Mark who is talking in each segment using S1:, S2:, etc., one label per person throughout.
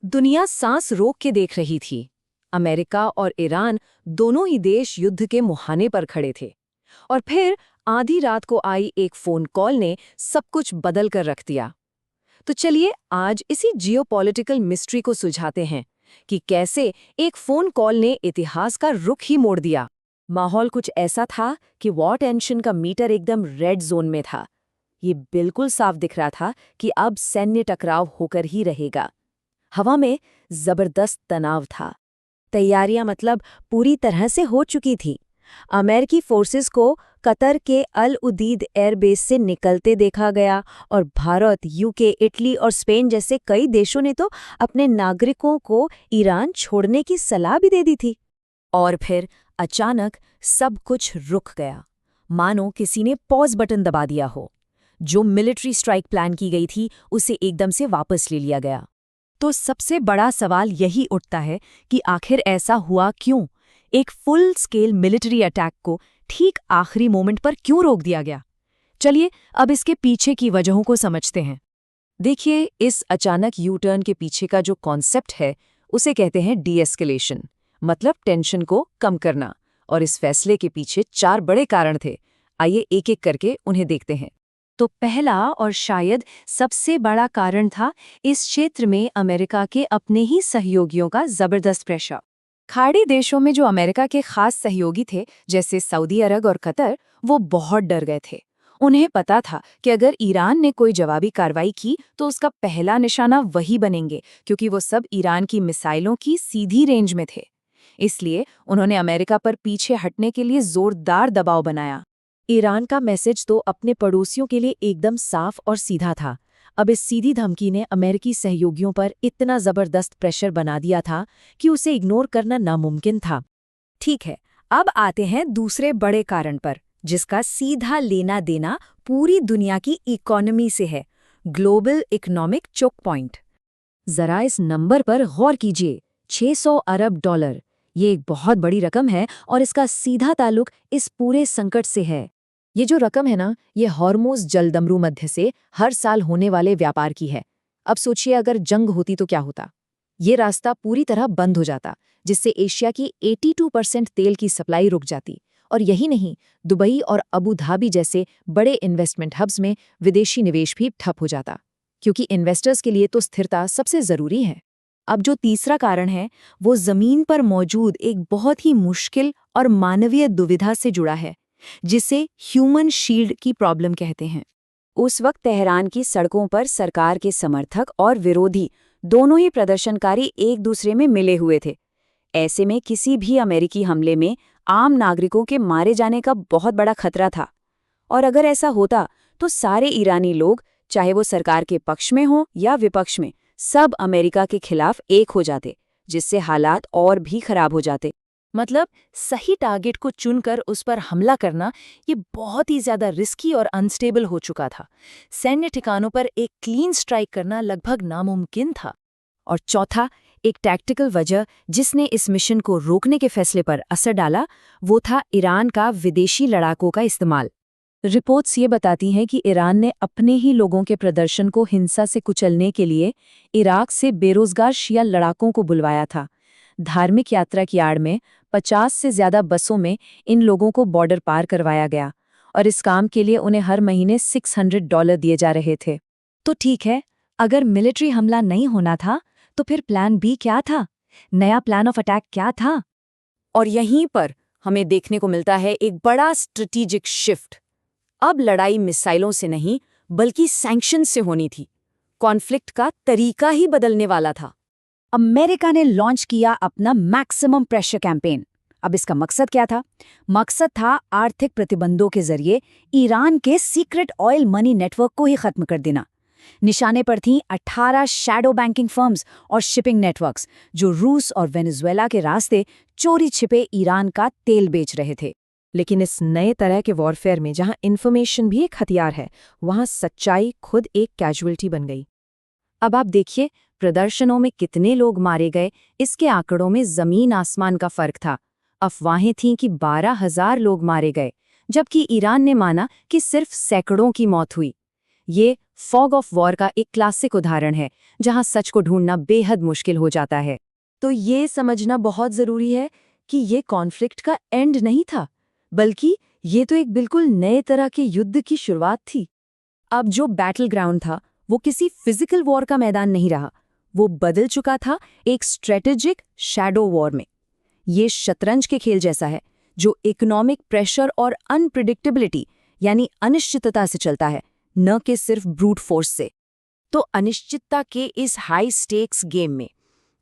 S1: दुनिया सांस रोक के देख रही थी। अमेरिका और ईरान दोनों ही देश युद्ध के मुहाने पर खड़े थे। और फिर आधी रात को आई एक फोन कॉल ने सब कुछ बदल कर रख दिया। तो चलिए आज इसी जियोपॉलिटिकल मिस्ट्री को सुलझाते हैं कि कैसे एक फोन कॉल ने इतिहास का रुख ही मोड़ दिया। माहौल कुछ ऐसा था कि वॉर टेंशन का मीटर एकदम रेड जोन में था। ये बिल्कुल साफ दिख रहा था कि अब सैन्य टकराव होकर ही रहेगा। हवा में जबरदस्त तनाव था। तैयारियां मतलब पूरी तरह से हो चुकी थी। अमेरिकी फोर्सेस को कतर के अल उदीद एयरबेस से निकलते देखा गया और भारत, यूके, इटली और स्पेन जैसे कई देशों ने तो अपने नागरिकों को ईरान छोड़ने की सलाह भी दे दी थी। और फिर अचानक सब कुछ रुक गया, मानो किसी ने पॉज बटन दबा दिया हो। जो मिलिट्री स्ट्राइक प्लान की गई थी उसे एकदम से वापस ले लिया गया। तो सबसे बड़ा सवाल यही उठता है कि आखिर ऐसा हुआ क्यों? एक फुल स्केल मिलिट्री अटैक को ठीक आखिरी मोमेंट पर क्यों रोक दिया गया? चलिए अब इसके पीछे की वजहों को समझते हैं। देखिए, इस अचानक यू टर्न के पीछे का जो कॉन्सेप्ट है उसे कहते हैं डी-एस्केलेशन, मतलब टेंशन को कम करना। और इस फैसले के पीछे 4 बड़े कारण थे। आइए एक एक करके उन्हें देखते हैं। तो पहला और शायद सबसे बड़ा कारण था इस क्षेत्र में अमेरिका के अपने ही सहयोगियों का जबरदस्त प्रेशर। खाड़ी देशों में जो अमेरिका के खास सहयोगी थे, जैसे सऊदी अरब और कतर, वो बहुत डर गए थे। उन्हें पता था कि अगर ईरान ने कोई जवाबी कार्रवाई की तो उसका पहला निशाना वही बनेंगे, क्योंकि वो सब ईरान की मिसाइलों की सीधी रेंज में थे। इसलिए उन्होंने अमेरिका पर पीछे हटने के लिए जोरदार दबाव बनाया। ईरान का मैसेज तो अपने पड़ोसियों के लिए एकदम साफ और सीधा था। अब इस सीधी धमकी ने अमेरिकी सहयोगियों पर इतना जबरदस्त प्रेशर बना दिया था कि उसे इग्नोर करना नामुमकिन था। ठीक है, अब आते हैं दूसरे बड़े कारण पर, जिसका सीधा लेना देना पूरी दुनिया की इकोनॉमी से है, ग्लोबल इकोनॉमिक चोक पॉइंट। जरा इस नंबर पर गौर कीजिए, $600 अरब। ये एक बहुत बड़ी रकम है और इसका सीधा ताल्लुक इस पूरे संकट से है। ये जो रकम है ना, ये हॉर्मुज़ जलदमरू मध्य से हर साल होने वाले व्यापार की है। अब सोचिए अगर जंग होती तो क्या होता? ये रास्ता पूरी तरह बंद हो जाता, जिससे एशिया की 82% तेल की सप्लाई रुक जाती। और यही नहीं, दुबई और अबू धाबी जैसे बड़े इन्वेस्टमेंट हब्स में विदेशी निवेश भी ठप हो जाता, क्योंकि इन्वेस्टर्स के लिए तो स्थिरता सबसे ज़रूरी है। अब जो तीसरा कारण है वो ज़मीन पर मौजूद एक बहुत ही मुश्किल और मानवीय दुविधा से जुड़ा है, जिसे ह्यूमन शील्ड की प्रॉब्लम कहते हैं। उस वक्त तेहरान की सड़कों पर सरकार के समर्थक और विरोधी दोनों ही प्रदर्शनकारी एक दूसरे में मिले हुए थे। ऐसे में किसी भी अमेरिकी हमले में आम नागरिकों के मारे जाने का बहुत बड़ा खतरा था। और अगर ऐसा होता तो सारे ईरानी लोग, चाहे वो सरकार के पक्ष में हो या विपक्ष में, सब अमेरिका के खिलाफ एक हो जाते, जिससे हालात और भी खराब हो जाते। मतलब सही टारगेट को चुनकर उस पर हमला करना ये बहुत ही ज्यादा रिस्की और अनस्टेबल हो चुका था। सैन्य ठिकानों पर एक क्लीन स्ट्राइक करना लगभग नामुमकिन था। और चौथा, एक टैक्टिकल वजह जिसने इस मिशन को रोकने के फैसले पर असर डाला, वो था ईरान का विदेशी लड़ाकों का इस्तेमाल। रिपोर्ट्स ये बताती हैं कि ईरान ने अपने ही लोगों के प्रदर्शन को हिंसा से कुचलने के लिए इराक से बेरोजगार शिया लड़ाकों को बुलवाया था। धार्मिक यात्रा की आड़ में 50 से ज्यादा बसों में इन लोगों को बॉर्डर पार करवाया गया और इस काम के लिए उन्हें हर महीने $600 दिए जा रहे थे। तो ठीक है, अगर मिलिट्री हमला नहीं होना था तो फिर प्लान बी क्या था? नया प्लान ऑफ अटैक क्या था? और यहीं पर हमें देखने को मिलता है एक बड़ा स्ट्रेटेजिक शिफ्ट। अब लड़ाई मिसाइलों से नहीं बल्कि सैंक्शन से होनी थी। कॉन्फ्लिक्ट का तरीका ही बदलने वाला था। अमेरिका ने लॉन्च किया अपना मैक्सिमम प्रेशर कैंपेन। अब इसका मकसद क्या था? मकसद था आर्थिक प्रतिबंधों के जरिए ईरान के सीक्रेट ऑयल मनी नेटवर्क को ही खत्म कर देना। निशाने पर थीं 18 शैडो बैंकिंग फर्म्स और शिपिंग नेटवर्क्स, जो रूस और वेनेजुएला के रास्ते चोरी छिपे ईरान का तेल बेच रहे थे। लेकिन इस नए तरह के वॉरफेयर में जहां इन्फॉर्मेशन भी एक हथियार है, वहां सच्चाई खुद एक कैजुअलिटी बन गई। अब आप देखिए, प्रदर्शनों में कितने लोग मारे गए, इसके आंकड़ों में जमीन आसमान का फर्क था। अफवाहें थीं कि 12,000 लोग मारे गए, जबकि ईरान ने माना कि सिर्फ सैकड़ों की मौत हुई। ये फॉग ऑफ वॉर का एक क्लासिक उदाहरण है, जहां सच को ढूंढना बेहद मुश्किल हो जाता है। तो ये समझना बहुत जरूरी है कि ये कॉन्फ्लिक्ट का एंड नहीं था, बल्कि ये तो एक बिल्कुल नए तरह के युद्ध की शुरुआत थी। अब जो बैटल ग्राउंड था, वो किसी फिजिकल वॉर का मैदान नहीं रहा, वो बदल चुका था एक स्ट्रेटेजिक शैडो वॉर में। ये शतरंज के खेल जैसा है, जो इकोनॉमिक प्रेशर और अनप्रिडिक्टेबिलिटी यानी अनिश्चितता से चलता है, न कि सिर्फ ब्रूट फोर्स से। तो अनिश्चितता के इस हाई स्टेक्स गेम में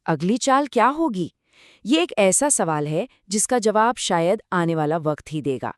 S1: अगली चाल क्या होगी? ये एक ऐसा सवाल है जिसका जवाब शायद आने वाला वक्त ही देगा।